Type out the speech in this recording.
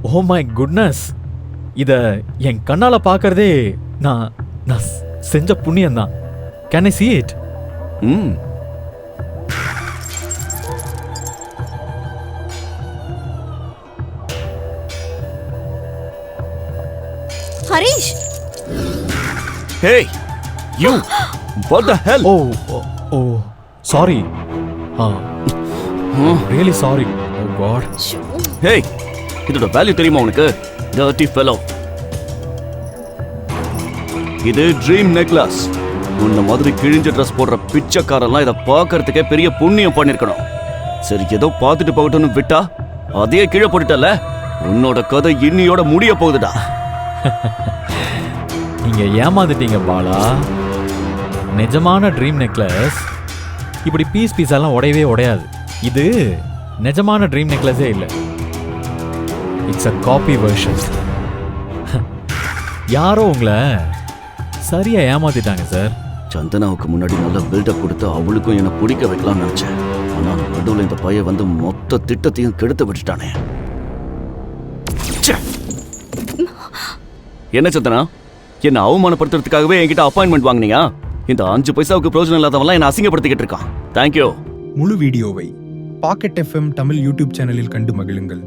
Oh my goodness, இத என் கண்ணால பார்க்கறதே நான் நான் செஞ்ச புண்ணியம் தான். Can I see it? Harish, Hey, you! What the hell? Oh sorry. Really sorry. Oh god. Hey, இதோட வேல்யூ தெரியுமா உனக்கு? Dirty fellow. இது ட்ரீம் நெக்லஸ். உன்ன மாதிரி கிழிஞ்ச ட்ரெஸ் போடுற பிச்சைக்காரெல்லாம் இதை பார்க்கறதுக்கே பெரிய புண்ணியம் பண்ணிருக்கணும். சரி, ஏதோ பார்த்துட்டு போகட்டும்னு விட்டா அதையே கீழே போட்டுட்டல. உன்னோட கதை இன்னியோட முடிய போகுதுடா. நீங்க ஏமாந்துட்டீங்க பாலா. நிஜமான ட்ரீம் நெக்லஸ் இப்படி பீஸ் எல்லாம் உடையவே உடையாது. இது நிஜமான ட்ரீம் நெக்லஸே இல்லை. It's a copy version. யாரோ உங்களை சரியா ஏமாத்திட்டாங்க சார். சந்தனாவுக்கு முன்னாடி நல்ல பில்டப் கொடுத்து அவளுக்கும் என்னை பிடிக்க வைக்கலாம்னு நினைச்சேன். ஆனால் நடுவில் இந்த பையன் வந்து மொத்த திட்டத்தையும் கெடுத்து விட்டுட்டானே. என்ன சந்தனா, என்ன அவமானப்படுத்துறதுக்காகவே என்கிட்ட அப்பாயின்மெண்ட் வாங்கினியா? இந்த 5 பைசாவுக்கு பிரயோஜனம் இல்லாதவெல்லாம் என்ன அசிங்கப்படுத்திக்கிட்டு இருக்கான். தேங்க்யூ. முழு வீடியோவை பாக்கெட் FM தமிழ் யூடியூப் சேனலில் கண்டு மகிழுங்கள்.